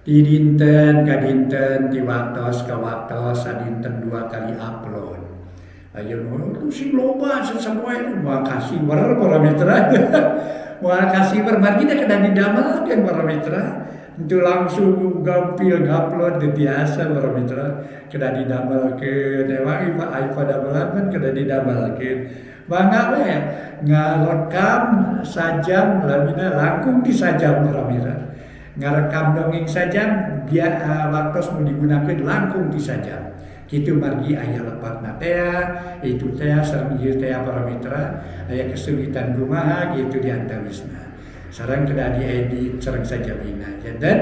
Di dinten ka dinten, di waktos ka waktos, sadinten 2 kali upload. Ayo nu sing loba sasapoe makasih para mitra. Makasih margi da kada didamelkeun para mitra. Itu langsung gampil ngupload di biasa para mitra. Kada didamelkeun emang ipa damelan kada didamelkeun. Mangga we ngarekam sajam lamina langkung di sajam para mitra. Ngarekam dongeng sajam biar waktu mau digunakan langkung di sajam. Kitu margi aya lepatna teh, itu teh sareng ieu teh para mitra, aya kesulitan kumaha gitu di antawisna. Sareng kada diedit sareng sajamina. Dan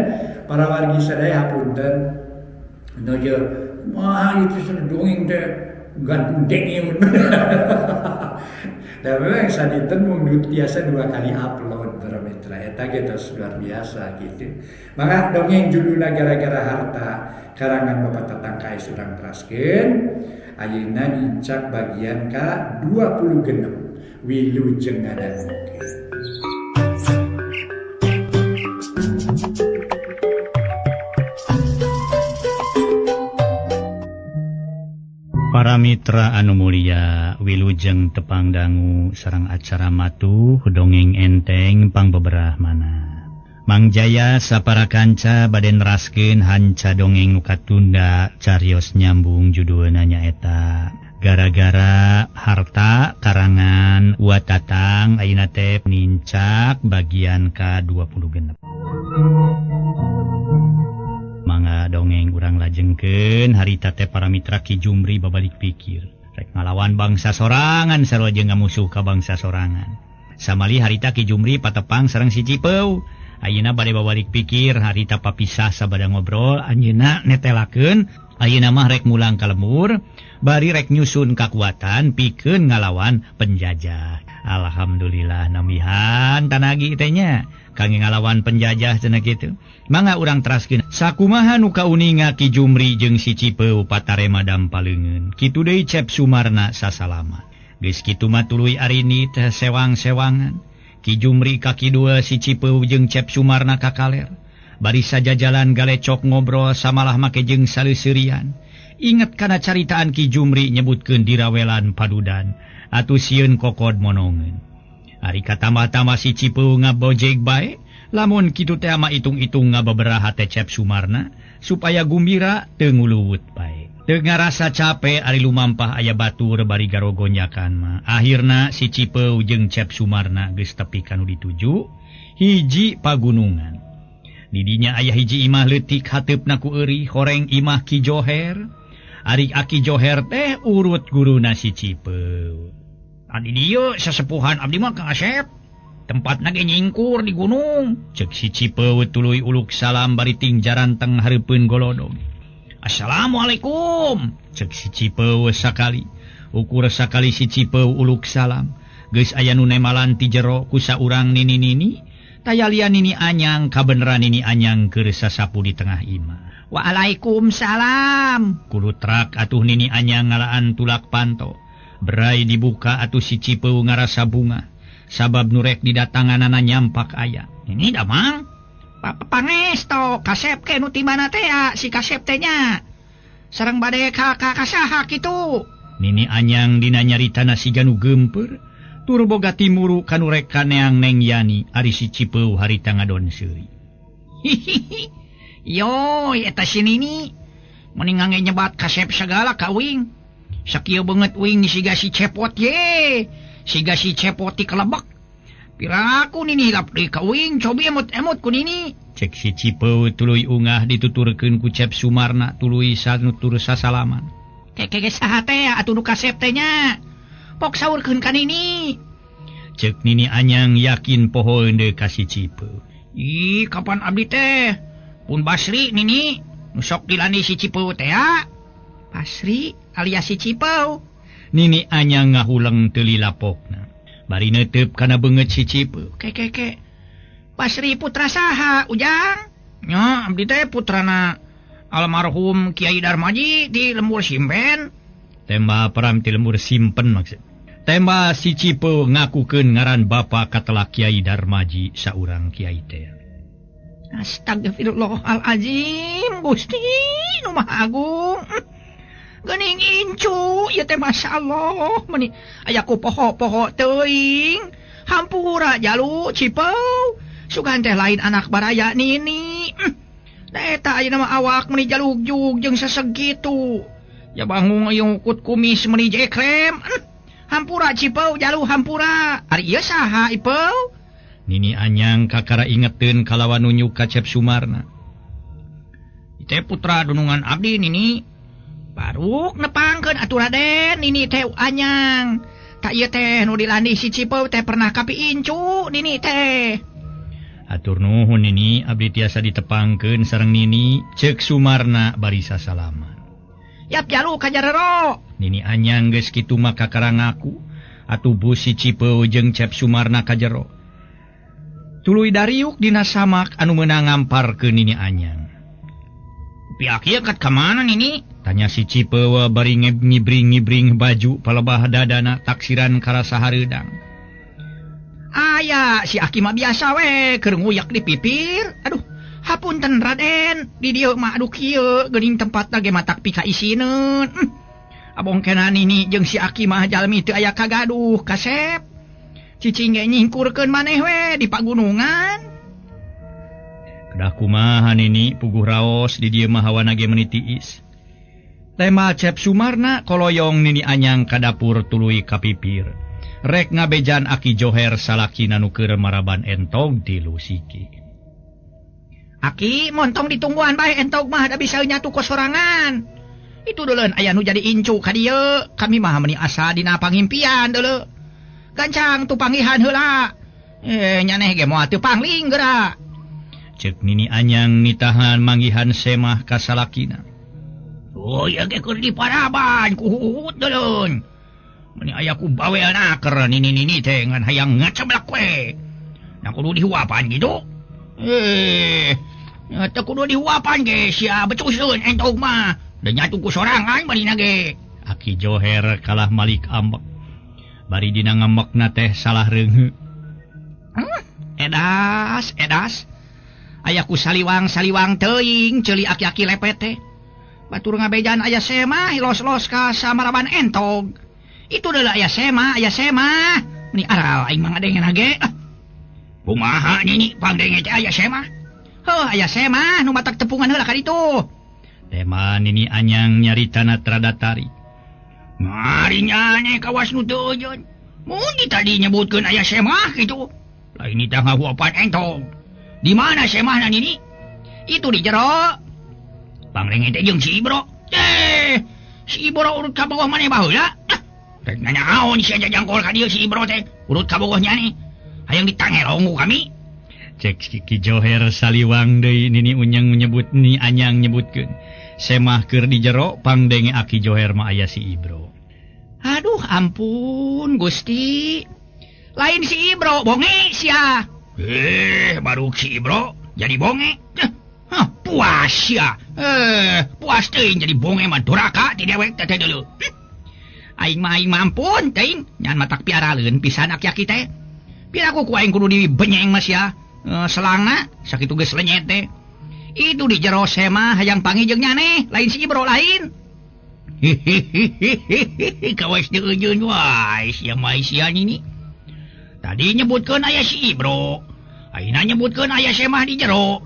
para wargi sadaya hapunten nojo mah itu sareng dongeng teh gantung dengeng. Dan memang sadinten mung biasa 2 kali upload para mitra eta geus luar biasa gitu. Maka dongeng judulna gara-gara harta karangan Bapak Tatang Kais urang teraskeun ayeuna dincak bagian ka 26 Wilujeng Ngadangukeun. Para mitra anu mulia, wilujeng tepang dangu sareng acara matuh dongeng enteng pangbeberah mana. Mang Jaya sapara kanca bade neraskeun hanca dongeng nu katunda carios nyambung judulna nyaeta gara-gara harta karangan Wa Tatang ayeuna teh nincak bagian ka-26. Mangga dongeng urang lajengkeun harita teh para mitra Ki Jumri babalik pikir rek ngalawan bangsa sorangan sarua jeung ngamusuh ka bangsa sorangan. Samali harita Ki Jumri patepang sareng si Cipeu. Ayeuna bade babalik pikir harita papisah sabada ngobrol anjeunna netelakeun ayeuna mah rek mulang ka lembur bari rek nyusun kakuatan pikeun ngalawan penjajah. Alhamdulillah namihan tanagi teh nya kangge ngalawan penjajah cenah kitu. Mangga urang teraskeun sakumaha nu kauninga Ki Jumri jeung si Cipeu patarema dampaleungeun. Kitu deui cep Sumarna sasalama. Geus kitu mah tuluy arini teh sewang-sewangan. Ki Jumri kaki 2 si Cipeu jeung cep Sumarna kakaler. Bari sajajalan galecok ngobrol samalah make jeung saleuseurian. Inget kana caritaan Ki Jumri nyebutkeun dirawelan padudan. Atuh sieun kokod monongeun. Ari katama-tama si Cipeu ngabojeg bae, lamun kitu teh mah itung-itung ngababaraha teh cep Sumarna supaya gumbira teu nguluwut bae. Teu ngarasa capek ari lumampah aya batur bari garogonyakan mah. Akhirna si Cipeu jeung cep Sumarna geus tepi kanu dituju hiji pagunungan. Di dinya aya hiji imah leutik hateupna ku eueuh horeng imah Ki Joher. Ari Aki Joher teh urut guruna si Cipeu. Adi dieu sasepuhan abdi mah Kang Asep. Tempatna ge nyingkur di gunung. Ceuk si Cipeu tuluy uluk salam bari ting jaranteng hareupeun golodog. Assalamualaikum. Ceuk si Cipeu sakali. Ukur sakali si Cipeu uluk salam. Geus aya nu nemalan ti jero ku saurang nini-nini. Tayalian nini anyang kabeneran nini anyang keur sasapu di tengah imah. Waalaikumsalam. Kulutrak atuh nini anyang ngalaan tulak panto. Berai dibuka atuh si Cipeu ngarasa bunga. Sabab nurek didatanganana nyampak aya. Ini damang. Pangesto kasep ke nu timana teh si kasep teh nya. Sareng bade ka kasaha kitu. Nini anyang dina nyaritana siga nu geumpeur. Tur boga timuru kanu rek kaneang Neng Yani ari si Cipeu harita ngadon seuri. Yo, eta si Nini. Mending ngangge nyebat kasep segala ka uing. Sakieu beungeut uing siga si cepot ye. Siga si cepot ti kelebek. Piraku Nini hilap deui ka uing cobi emut-emut ku Nini. Cek si Cipeu tuluy ungah dituturkeun ku cep Sumarna tuluy sanutur sasalaman. Keke saha teh atuh nu kasep teh nya. Pok saurkeun ka Nini. Cek Nini anyang yakin poho deui ka si Cipeu. Ih, kapan abdi teh? Pun Basri Nini. Nu sok dilani si Cipeu teh ya. Basri alias si Cipeu. Nini anyang ngahuleng teu lilapokna. Bari neuteup kana beungeut si Cipeu. Keke. Basri putra saha ujang? Nya abdi teh putrana almarhum Kiai Darmaji di Lembur Simpen. Temba peram ti Lembur Simpen maksud. Temba si Cipeu ngakukeun ngaran bapa katelak Kiai Darmaji saurang kiai teh. Astagfirullahalazim Gusti nu Maha Agung. Geuning incu ieu teh masyaallah meuni aya ku poho-poho teuing. Hampura jalu Cipeu. Sugan teh lain anak baraya nini. Da eta ayeuna mah awak meuni jalugjug jeung sasegitu. Ya bangung aya ukut kumis meuni jekrem. Hampura Cipeu jalu hampura. Ari ieu saha Ipeu? Nini Anyang kakara ingeteun kalawan nunjuk ka Cep Sumarna. Teh putra dunungan abdi nini. Baruk nepangkeun atuh Raden nini teh Anyang. Tak ieu teh nu dilandi si Cipeu teh pernah kapi incu nini teh. Atur nuhun Nini abdi tiasa ditepangkeun sareng Nini ceuk Sumarna bari sasalaman. Yap jalu ka jarero. Nini Anyang geus kitu mah kakara ngaku atuh bus si Cipeu jeung Cep Sumarna ka jero. Tuluy dariuk dina samak anu meunang ngamparkeun Nini Anyang. Piak ieu kat ka mana Nini? Tanya si Cipeu bari ngibring-ngibring baju palebah dadana taksiran karasa hareudang. Aya si Aki mah biasa we keur nguyak di pipir. Aduh, hapunten Raden, di dieu mah aduh kieu geuning tempatna ge matak pika isineun. Abong kenaan Nini jeung si Aki mah jalmi teu aya kagaduh kasep. Cicing ge nyingkurkeun maneh we di pagunungan. Kedah kumaha Nini puguh raos di dieu mah hawana ge meuni tiis. Tema Cep Sumarna koloyong Nini Anyang ka dapur tuluy ka pipir. Rek ngabejan Aki Joher salakina nu keur maraban entog di lusiki. Aki montong ditungguan bae entog mah da bisa nyatu ko sorangan. Itu deuleun aya nu jadi incu ka dieu. Kami mah meuni asa dina pangimpian deuleu. Gancang tu panggihan heula. Nyaneh ge moal teu pangling geura. Ceuk Nini Anyang nitahan manggihan semah ka salakina. Oh ya ge keur diparaban ku huhut deuleun. Meni aya ku baweana keur nini teh ngan hayang ngaceblak we. Na kudu dihuapan gitu. Teu kudu dihuapan ge sia becuseun entog mah. Da nyatu ku sorangan manina ge. Aki Joher kalah malik ambek. Bari dina ngambekna teh salah reungheu. Edas. Aya ku saliwang teuing ceuli aki-aki lepet teh. Batur ngabejan aya semah los-los ka samaraban entog. Itu adalah aya semah. Ini aral aing mah ngadengen hage. Kumaha Nini pangdenge teh aya semah? Heuh aya semah nu matak tepungan heula ka ditu. Tema Nini Anyang nyaritana tradatari. Mari nyane kawas nu teu eujeun. Mun tadi nyebutkeun aya semah kitu. Lain teh ngahuapan entog. Di mana semahna Nini? Itu di jero. Pangdenge teh jeung si Ibro. Si Ibro urut ka bawah maneh baheula. Rek nanyaon si aja jangkol ka dieu si Ibro teh urut ka bawah nyane. Hayang ditangelong kami. Cek Ki Joher saliwang deui Nini Unyeng menyebut Nini Anyang nyebutkeun. Semah keur di jero pangdenge Aki Joher mah aya si Ibro. Aduh ampun Gusti. Lain si Ibro bonge sia. Baru si Ibro jadi bonge. Puas sia. Puas teuing jadi bonge mah duraka ti dewek teh deuleu. Aing mah ampun teuing nyan matak piaraleun pisan aki-aki teh. Piraku ku aing kudu dibenyeng mah sia. Selangna sakitu geus lenyet teh. Itu di jero semah hayang pangi jeung nyane, lain si Ibro lain. Kawas teu eujeun wae sia mah sia Nini. Tadi nyebutkeun aya si Ibro. Ayeuna nyebutkeun aya semah di jero.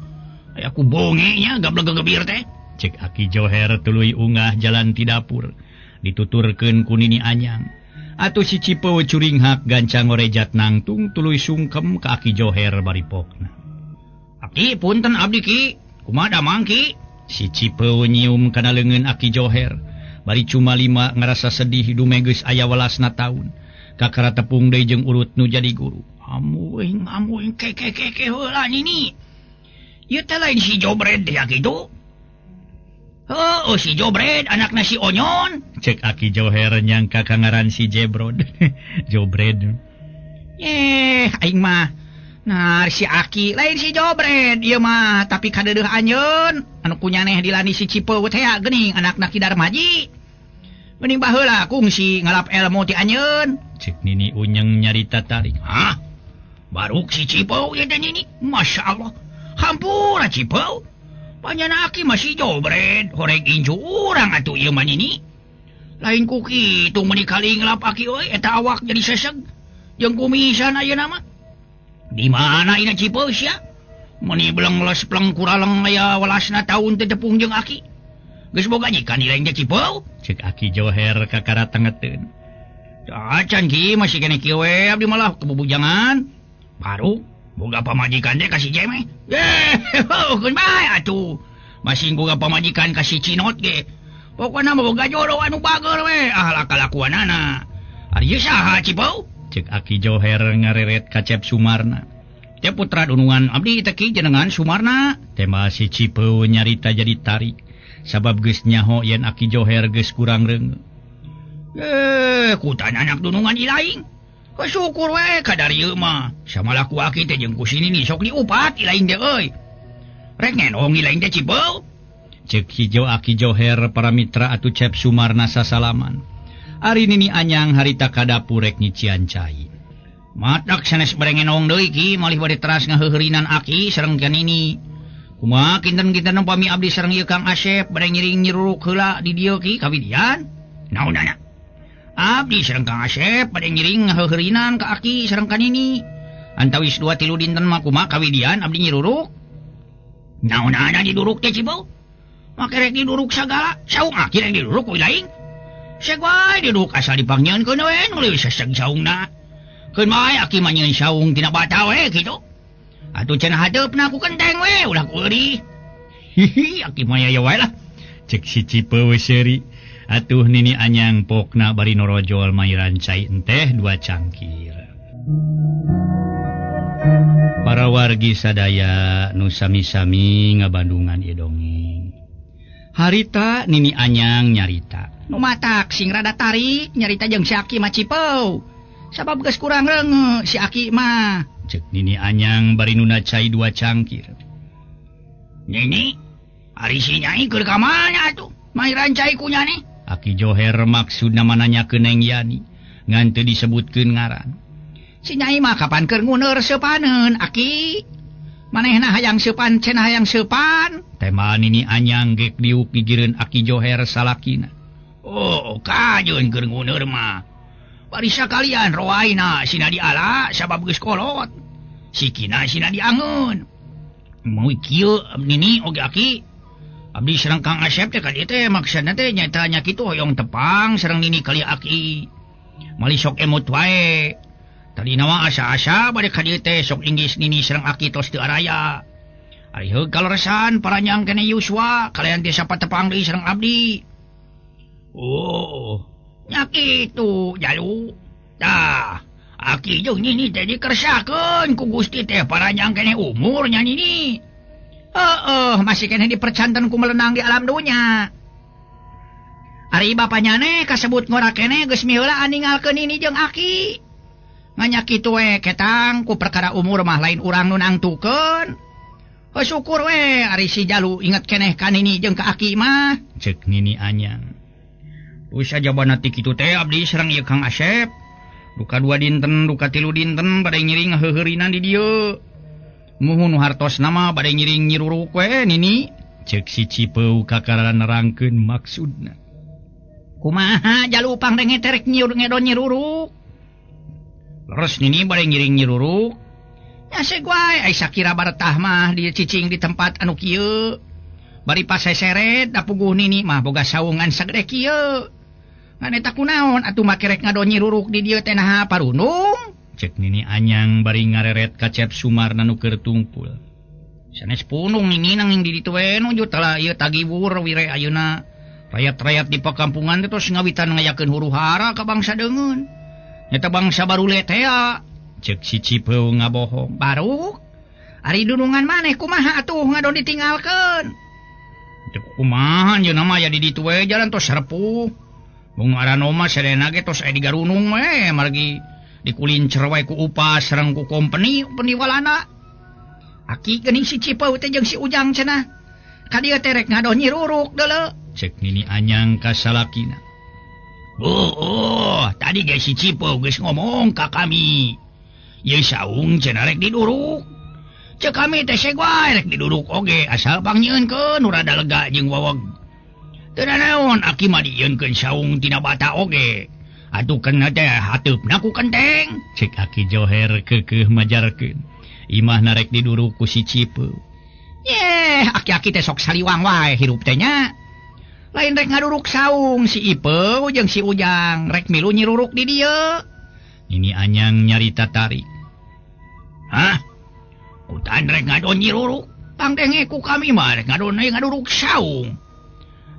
Aya ku bonge nya gableg-gebir teh. Cek Aki Joher tuluy unggah jalan ti dapur. Dituturkeun ku Nini Anyang. Atuh si Cipeu curing hak gancang ngorejat nangtung tuluy sungkem ka Aki Joher baripokna. Aki punten abdi Ki. Kumaha damang Ki? Si Cipeu nyium kana leungeun Aki Joher. Bari cuma lima ngerasa sedih dumegeus aya welasna taun. Kakara tepung deui jeung urut nu jadi guru. Amuing keke heula Nini. Ieu teh lain si Jobred teh kitu. Oh si Jobred anakna si Onyon. Cek Aki Joher nyangka kangaran si Jebrod. Jobred. Aing mah nah si Aki lain si Jobred ieu mah tapi kadeudeuh anjeun anu kunyaneh dilani si Cipeu teh geuning anakna Ki Darmaji. Mending baheula kungsi ngalap ilmu ti anjeun. Cek Nini Unyeng nyarita tarik. Hah? Baruk si Cipeu ieu teh Nini. Masyaallah. hampura Cipau. Panjana aki masih jobret, horeg inju urang atuh ieu mah nini. Lain ku kitu mun dikaling lap aki euy eta awak jadi seseg. Jeung kumisan ayeuna mah. Di mana ina Cipau sia? Mun beleng les pleng kuraleng aya welasna taun teu tepung jeung aki. Geus boga nyikan ilaeng teh Cipau? Cek Aki Joher kakaratengeteun. Acan ki masih kene kieu we abdi malah kebubujangan. Baru boga pamajikan teh kasih jeme. Keun bae atuh. Masih boga pamajikan kasih cinot ge. Pokona mah boga jodoh anu bageur we. Ah kalakuanana. Ari saha Cipau? Cek Aki Joher ngareret ka Cep Sumarna. Teh putra dunungan abdi teh ki jenengan Sumarna. Tema si Cipeu nyarita jadi tarik. Sabab geus nyaho yen Aki Joher geus kurang reungeut. Kutan anak dunungan ilaing. Kesyukur we kadari ieu mah. Samalaku aki teh jeung ku sini ni sok diupat ilaing teh euy. Rek ngenong ilaing teh Cipeu. Cek hijau Aki Joher para mitra atuh Cep Sumarna sasalaman. Ari nini anyang harita ka dapur rek nyician cai. Matak sanes bareng ngenong deui ki malih bade teras ngaheurinan aki sareng kan ini. Kumaha kinten-kinten upami abdi sareng ieu Kang Asep bareng nyiring nyiruruk heula di dieu ki kawidian. Naonana? Abdi sareng Kang Asep bareng nyiring ngaheurinan ka aki sareng kan ini. Antawis 2-3 dinten mah kumaha kawidian abdi nyiruruk. Naonana diduruk teh Cipau? Make rek diduruk sagala, saung aki rek diduruk we laing. Sek wae diduruk asal dipanggieun we nulis seseg saungna. Keun bae aki mah nyieun saung tina bata we kitu. Atuh cenah hadeupna ku kenteng we ulah ku eueuh. Hihi aki mah ya wae lah. Cek si Cipeu seuri. Atuh nini anyang pokna bari norojol mairan cai enteh 2 cangkir. Para wargi sadaya nu sami-sami ngabandungan ieu dongeng. Harita nini anyang nyarita. Nu matak sing rada tarik nyarita jeung si Aki mah Cipeu. Sabab geus kurang reungeut si Aki mah. Cek nini anyang bari nuna cai 2 cangkir. Nini, ari si Nyai keur ka mana atuh? Mairan cai ku Nyani. Aki Joher maksudna mananyakeun Neng Yani, ngan teu disebutkeun ngaran. Si Nyai mah kapan keur nguneur seupaneun Aki? Manehna hayang seupan cenah hayang seupan. Tema nini anyang gek diuk digireun Aki Joher salakina. Oh, kajeun keur nguneur mah. Bari sakalian roaina sina diala sabab geus kolot. Sikina sina diangeun. Mau kieu nini oge Aki. Abdi sareng Kang Asep teh ka dieu teh maksudna teh nyaeta nya kitu hoyong tepang sareng nini kali Aki. Mali sok emot wae. Tadina mah asa-asa bade ka dieu teh sok inggis nini sareng Aki tos teu araya. Ari heug kaleresan paranyang kene Yuswa kalian teh sapa tepang deui sareng abdi. Oh, nya kitu jalu. Tah, Aki jeung nini teh dikersakeun ku Gusti teh paranyang kene umurnya nini. Masih kena dipercanten ku melenang di alam dunya. Ari bapanya ne kasebut ngora kene geus miheula ninggalkeun ini jeung Aki. Nganya kitu we ketang ku perkara umur mah lain urang nu nangtukeun. Syukur we ari si Jalu inget keneh ka nini jeung ka Aki mah. Cek nini anyang. Usa jabana ti kitu teh abdi sareng ieu Kang Asep. Duka 2 dinten, duka 3 dinten bade ngiring ngaheurinan di dieu. Muhun hartos nama bade ngiring nyiruruk we nini. Cek si Cipeu kakararan nerangkeun maksudna. Kumaha Jalu pangdenge terek ngedon nyiruruk. Leres nini bade ngiring nyiruruk. Nya seg wae ai sakira baretah mah di cicing di tempat anu kieu. Bari pas seseret da puguh nini mah boga saungan sagede kieu. Ngan eta kunaon atuh make rek ngadon nyiruruk di dieu teh naha parunung? Cek nini anyang bari ngareret ka Cep Sumarna nu keur tungpul. Sanes punung nini nanging di ditu we nuju tala ieu tagibur wire ayeuna. Rakyat-rakyat di pakampungan teh tos ngawitan ngayakeun huru-hara ka bangsa deungeun. Nyata bangsa barule teh ya. Cek si Cipeu ngabohong. Baru ari dunungan maneh kumaha atuh ngadon ditinggalkeun? Teu kumaha yeuna mah ya di ditu we jalan tos sarepuh. Bung aranoma sedena ge tos aya di garunung we margi dikulincer wae ku upas sareng ku kompeni pendiwalana. Aki geuning si Cipeu teh jeung si Ujang cenah. Ka dieu teh rek ngadon nyiruruk deuleu. Cek nini anyang ka salakina. Tadi ge si Cipeu geus ngomong ka kami. Ieu saung cenah rek diduruk. Cek kami teh segway rek diduduk oge asal pangnyeunkeun nu rada lega jeung waweg. Teu naon aki mah dieunkeun saung tina bata oge. Atuh kena teh hateupna ku kenteng. Cek Aki Joher keukeuh majarkeun. Imahna rek diduruk ku si Cipeu. Yeh, aki-aki teh sok saliwang wae hirup teh nya. Lain rek ngaduruk saung si Ipeu jeung si Ujang rek milu nyiruruk di dieu. Nini Anyang nyarita tarik. Hah? Utan rek ngadon nyiruruk. Pangdenge ku kami mah rek ngadon ngaduruk saung.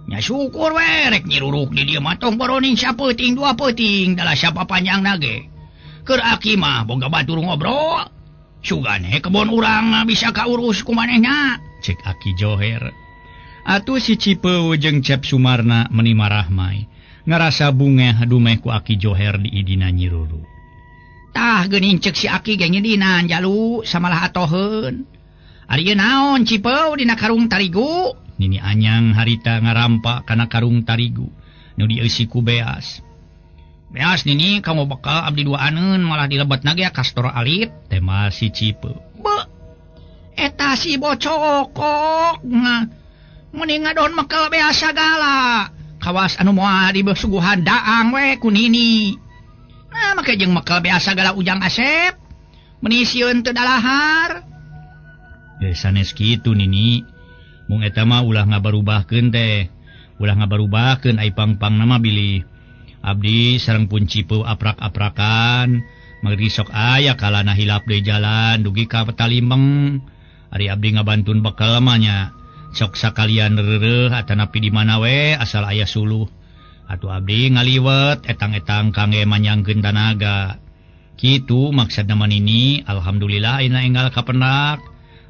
Nya syukur we rek nyiruruk di dieu mah tong boroning sapeuting dua peuting dalah siapa panjang nage. Keur aki mah boga batur ngobrol. Sugane kebon urang bisa kaurus ku manehna. Cek Aki Joher. Atuh si Cipeu jeung Cep Sumarna meuni marahmai. Ngarasa bungeh dumeh ku Aki Joher di idina nyiruruk. Tah geuning cek si Aki ge ngidina jalu samalah atoheun. Ari ieu naon Cipeu dina karung tarigu? Nini Anyang harita ngarampa kana karung tarigu nu dieusi ku Beas. Beas nini kamu bakal abdi duaaneun malah dilebetna ge kastor alit. Tema si Cipeu. Be. Eta si bocokok. Mending ngadon mekel Beas sagala. Kawas anu moal dibesuguhan daang we ku nini. Nah make jeung mekel Beas sagala Ujang Asep. Meuni sieun teu dalahar. Sanes kitu nini. Mung eta mah ulah ngabarubahkeun teh. Ulah ngabarubahkeun ai pangpangna mah bilih abdi sareng pun Cipeu aprak-aprakan. Magri sok aya kalana hilap deui jalan dugi ka Petalimeng. Ari abdi ngabantun bekal mah nya sok sakalian reureuh atanapi di mana we asal aya suluh. Atuh abdi ngaliwet etang-etang kangge manyangkeun tanaga. Kitu maksudna manini alhamdulillah ayeuna enggal kapendak.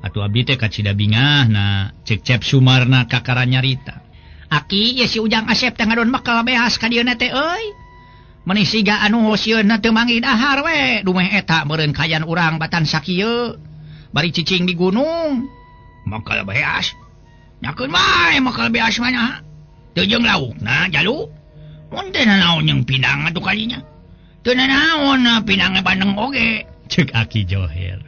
Atuh abdi teh kacida bingahna cek Cep Sumarna kakara nyarita. Aki ya si Ujang Asep teh ngadon mekel Beas ka dieu teh euy. Meuni siga anu sieunna teu manggih dahar we dumeh eta meureun kayan urang batan sakieu. Bari cicing di gunung. Mekel Beas. Nyakeun wae mekel Beas mah nya. Teu jeung laukna jalu. Mun teh naon jeung pindang atuh kalinya. Teu naon pindang bandeng oge. Cek Aki Joher.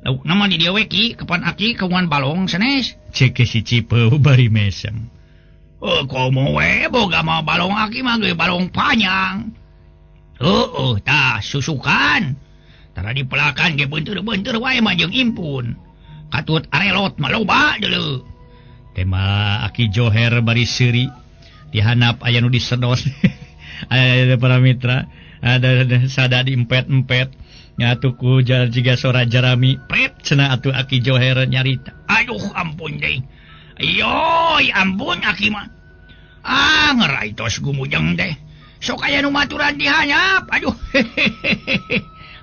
Laukna mah di dieu we ki kapan Aki kaungan balong sanes. Cek ke si Cipeu bari mesem. Komo we boga mah balong Aki mah ge balong panjang. Tah susukan. Tara dipelakan ge beunteur-beunteur wae mah jeung impun. Katut arelot mah loba deuleu. Tema Aki Joher bari seuri. Dihanap aya nu disedos. Aya para mitra. Ada sada diempet-empet. Nyatu ku jiga sora Jerami. Pret cenah atuh Aki Joher nyarita. Aduh ampun deui. Yoy ampun Aki mah. Ngeraitos gumujeng deh. Sok aya nu maturan dihanyap. Aduh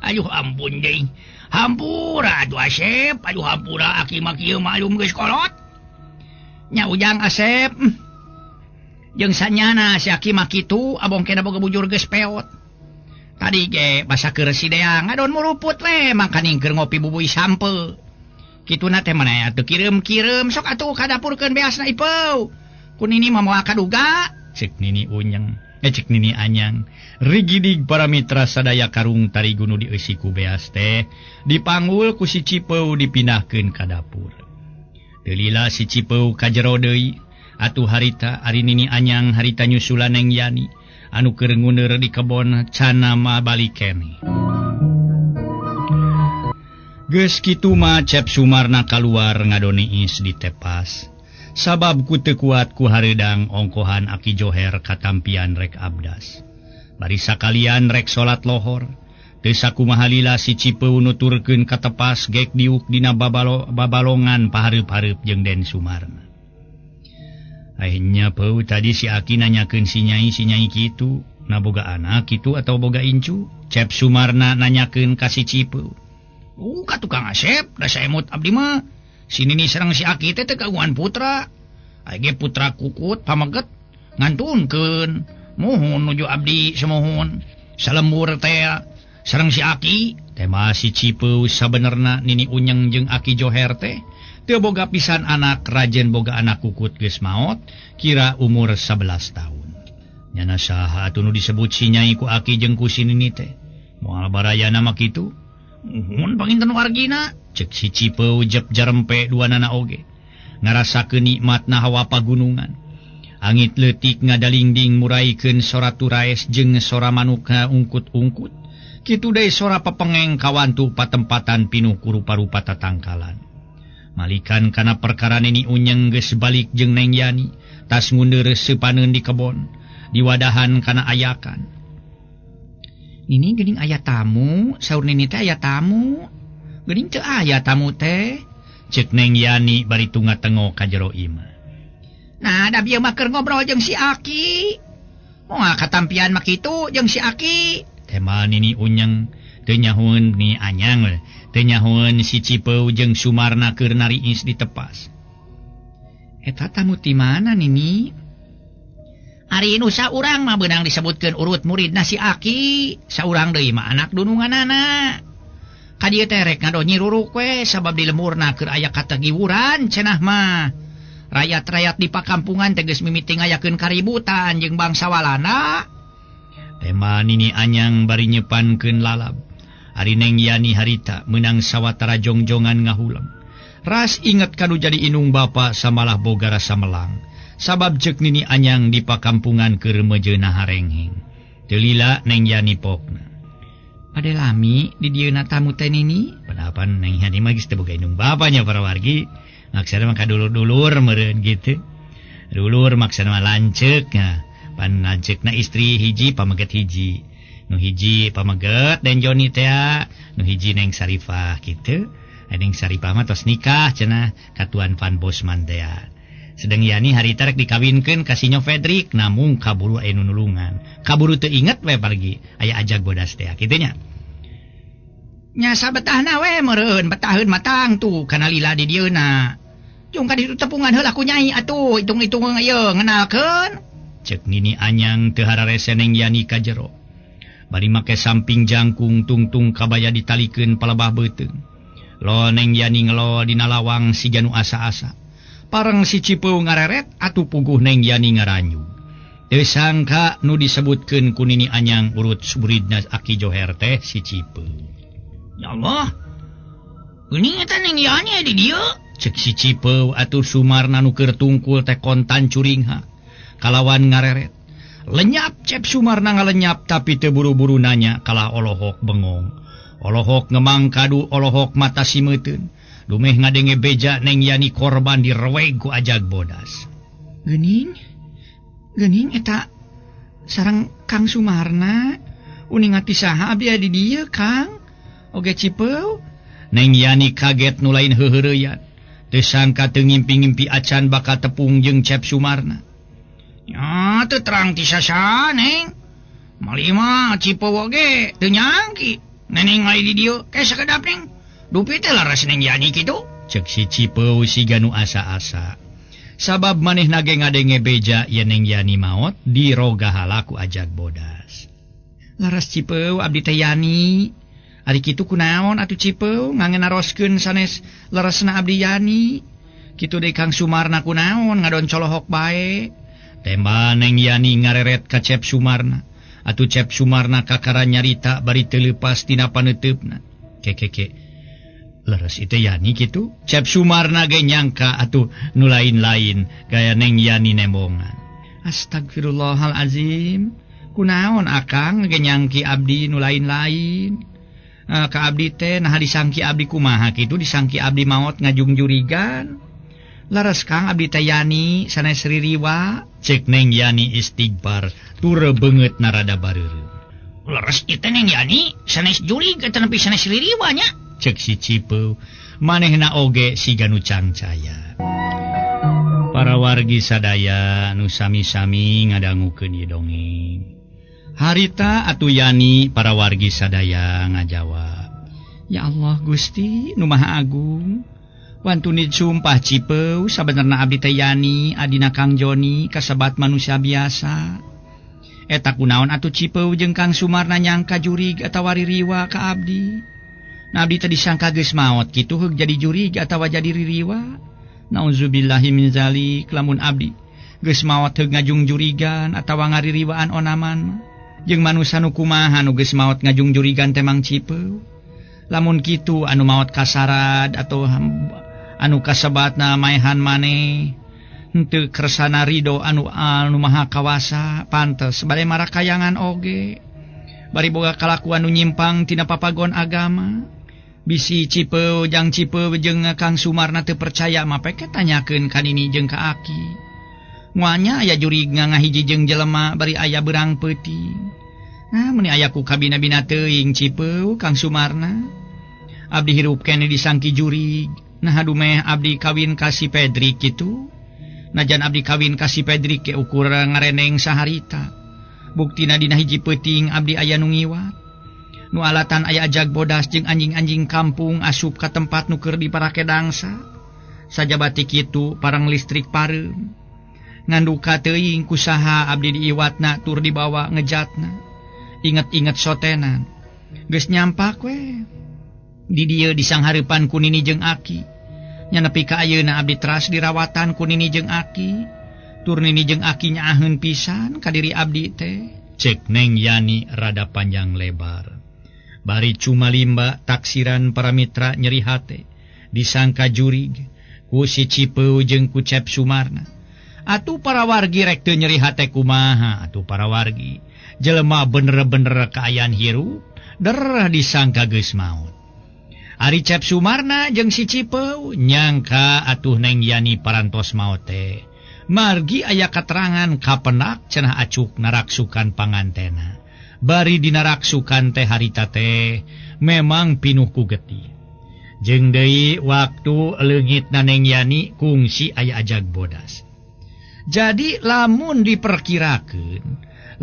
aduh ampun deui. Hampura atuh Asep. Aduh hampura Aki mah kieu malum geus kolot. Nya Ujang Asep. Jeung sanyana si Aki mah kitu abong kena boga bujur geus peot. Tadi ge basa keur si Deang ngadon muruput we mangkaning keur ngopi bubui sampe. Kituna teh maneh atuh kireum-kireum sok atuh ka dapurkeun Beasna Ipeu. Ku nini mah moal kaduga. Cek Nini Unyang. Cek Nini Anyang. Rigidig para mitra sadaya karung tarigu nu dieusi ku Beas teh dipanggul ku si Cipeu dipindahkeun ka dapur. Teu lila si Cipeu ka jero deui. Atuh harita ari Nini Anyang harita nyusulan Neng Yani anu keur nguneur di kebon cana mah balik keneh. Geus kitu mah Cep Sumarna kaluar ngadoni is di tepas. Sabab ku teu kuat ku hareudang ongkohan Aki Joher katampian rek abdas. Bari sakalian rek salat lohor. Teu sakumaha lila si Cipeu nuturkeun ka tepas gek diuk dina babalongan pahareup-hareup jeung Den Sumarna. Akhirnya Peu tadi si Aki nanyakeun si Nyai kitu, na boga anak kitu atau boga incu. Cep Sumarna nanyakeun ka si Cipeu. Ka tukang Asep, da saemut abdi mah. Si Nini sareng si Aki teh kagungan putra. Age putra kukut pameget ngantunkeun. Mohon nuju abdi samohon. Salembur teh sareng si Aki. Tema si Cipeu sabenerna Nini Unyeng jeung Aki Joher teh teu boga pisan anak, rajen boga anak kukut geus maot, kira umur 11 tahun. Nyana saha atuh nu disebut si Nyai ku Aki jeung ku si Nini teh? Moal barayana mah kitu. Mun panginten wargina, cek si Cipeu jep jarempe dua nana oge. Ngarasa kenikmatna hawa pagunungan. Angit leutik ngadalingding muraikeun sora turaes jeung sora manukna ungkut-ungkut. Kitu deui sora pepengeng kawantu patempatan pinuh ku rupa-rupa tatangkalan. Malikan kana perkara nini unyeng geus balik jeung Neng Yani, tas ngundur seupaneun di kebon, diwadahan kana ayakan. Nini geuning aya tamu, saur Nini teh aya tamu. Geuning teu aya tamu teh, cek Neng Yani bari tunga-tengo ka jero imah. Nah, da bieu mah keur ngobrol jeung si Aki. Moal katampian mah kitu jeung si Aki. Tema nini unyeng teu nyahoeun ni anyang, teu nyahoeun si Cipeu jeung Sumarna keur nariis di tepas. Eta tamu ti mana Nini? Ari nu saurang mah beunang disebutkeun urut muridna si Aki, saurang deui mah anak dununganana. Ka dieu teh rek ngado nyiruruk we sabab di lemurna keur aya katagiwuran cenah mah. Rakyat-rakyat di pakampungan teges mimiti ngayakeun kaributan jeung bangsawalana. Tema nini anyang bari nyepankeun lalab. Ari Neng Yani harita meunang sawatara jongjongan ngahulang. Ras inget kanu jadi inung bapa samalah boga rasa melang. Sabab cek nini anyang di pakampungan keur mejeuna harengheng. Teu lila Neng Yani pokna. Ade lami di dieuna tamu teh Nini. Padapan Neng Yani mah geus teu boga inung bapanya para wargi. Maksudna mah kadulur-dulur meureun gitu. Dulur maksudna mah lanceuk nya. Pan lanceukna istri hiji pameget hiji. Nu hiji pameget dan Joni teh, nu hiji Neng Sarifah kitu. Neng Sarifah mah tos nikah cenah katuan Van Bosman teh. Sedeng Yani harita rek dikawinkeun ka Sinyo Fedrik, namung kaburu aya nu nulungan. Kaburu teu inget we pergi aya ajag bodas teh kitu nya. Nya sabetahna we meureun betaheun matang tuh kana lila di dieuna. Jung ka ditu tepungan heula ku Nyai atuh hitung-hitung ieu ngenalkeun. Cek nini anyang teu hararese Neng Yani ka jero. Bari make samping jangkung tungtung kabaya ditalikeun palebah beuteung. Lo Neng Yani ngelo dina lawang siga nu asa-asa. Pareng si Cipeu ngareret atuh puguh Neng Yani ngaranyu. Teu sangka nu disebutkeun ku nini anyang urut muridna Aki Joher teh si Cipeu. Ya Allah, geuning eta Neng Yani di dieu. Cek si Cipeu atur Sumarna nu keur tungkul teh kontan curingha. Kalawan ngareret. Lenyap cep Sumarna ngalenyap tapi teu buru-buru nanya kalah olohok bengong. Olohok ngemang kadu olohok mata simeuteun. Dumeh ngadenge beja Neng Yani korban direweg ku ajag bodas. Geuning eta sareng Kang Sumarna. Uning ati saha abdi di dieu Kang? Oge Cipeu. Neng Yani kaget nu lain heuheureuyat. Teu sangka teu ngimpi-ngimpi acan bakal tepung jeung cep Sumarna. Ya teu terang ti saha Neng. Malima Cipeu oge teu nyangki. Neneng ngai di dieu ke sakedap Neng. Dupi teh laras Neng Yani kitu. Cek si Cipeu siga nu asa-asa. Sabab manehna ge ngadenge beja yen Neng Yani maot diroga halaku ajag bodas. Laras Cipeu abdi teh Yani. Ari kitu kunaon atuh Cipeu ngangenaroskeun sanes leresna abdi Yani. Kitu deui Kang Sumarna kunaon ngadon colohok bae. Temba Neng Yani ngareret ka cep Sumarna. Atuh cep Sumarna kakara nyarita bari teu leupas tina paneteupna. Keke. Leres itu Yani kitu. Cep Sumarna ge nyangka atuh nu lain-lain gaya Neng Yani nembongan. Astagfirullahalazim. Kunaon akang ge nyangki abdi nu lain-lain. Ka abdi teh nah disangki abdi kumaha kitu disangki abdi maot ngajung jurigan. Laras Kang abdi teh Yani sanes ririwa. Cek Neng Yani istighfar tur beungeut narada bareureum. Laras ieu teh Neng Yani sanes jurig eta nepi sanes ririwa nya. Cek si Cipeu manehna oge siga nu cangcaya. Para wargi sadaya nu sami-sami ngadangukeun ieu dongeng. Harita atuh Yani para wargi sadaya ngajawab. Ya Allah Gusti nu Maha Agung. Wantuni sumpah Cipeu sabenerna abdi teh Yani adina Kang Joni kasebat manusia biasa. Eta kunaon atuh Cipeu jeung Kang Sumarna nyangka jurig atawa ririwa ka abdi. Nah abdi teh disangka geus maot kitu heug jadi jurig atawa jadi ririwa. Nauzubillahi min zalik lamun abdi geus maot heug ngajung jurigan atawa ngaririwaan onaman. Jeung manusia nu kumaha nu geus maot ngajung jurigan teh Mang Cipeu. lamun kitu anu maot kasarad atau anu kasebatna maehan maneh henteu kersana ridho anu maha kawasa pantes bade marakayangan oge bari boga kalakuan anu nyimpang tina papagon agama. Bisi Cipeu jang Cipeu jeung Kang Sumarna teu percaya mapeke tanyakeun ka nini jeung ka Aki. Muanya aya jurig ngahiji jeung jelema bari aya beurang peuting. Nah, meni aya ku kabina-bina teuing Cipeu Kang Sumarna. Abdi hirup keneh disangki jurig. Nah dumeh abdi kawin ka si Pedrik kitu. Najan abdi kawin ka si Pedrik ke ukur ngareneng saharita. Buktina dina hiji peuting abdi aya nu ngiwat. Nu alatan aya ajag bodas jeung anjing-anjing kampung asup ka tempat nu keur diparake dangsa. Sajabati kitu parang listrik pareum. Nganduka teuing kusaha abdi diiwatna tur dibawa ngejatna. Inget-inget sotenan. Geus nyampak we. Di dieu disanghareupan ku nini jeung Aki. Nya nepi ka ayeuna abdi teras dirawatan ku nini jeung Aki. Tur nini jeung Aki nyaaheun pisan ka diri abdi teh. Cek Neng Yani rada panjang lebar. Bari cuma limba taksiran para mitra nyeri hate. Disangka jurig ku si Cipeu jeung ku Cep Sumarna. Atuh para wargi rek teu nyeri hate kumaha atuh para wargi. Jelema bener-bener kaayaan hirup, der disangka geus maot. Ari Cep Sumarna jeung si Cipeu nyangka atuh Neng Yani parantos maot teh. Margi aya katerangan kapenak cenah acuk naraksukan pangantena. Bari dinaraksukan teh harita teh memang pinuh ku getih. Jeung deui waktu leungitna Neng Yani kungsi aya ajag bodas. Jadi lamun diperkirakeun,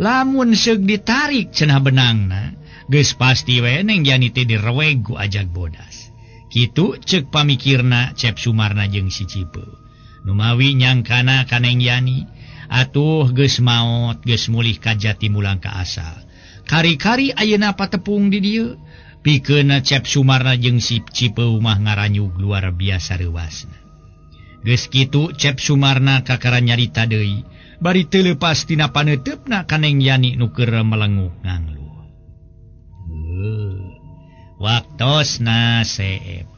lamun seug ditarik cenah benangna, geus pasti we Neng Yani teh direweg ku ajag bodas. Kitu ceuk pamikirna Cep Sumarna jeung si Cipeu. Numawi nyangkana ka Neng Yani, atuh geus maot, geus mulih ka jati mulang ka asal. Kari-kari ayeuna patepung di dieu, pikeun Cep Sumarna jeung si Cipeu mah ngaranyug luar biasa reuasna. Geus kitu Cep Sumarna kakara nyarita deui, bari teu leupas tina paneutepna ka Neng Yani nu keur melenguk ngangluh. Waktosna seep.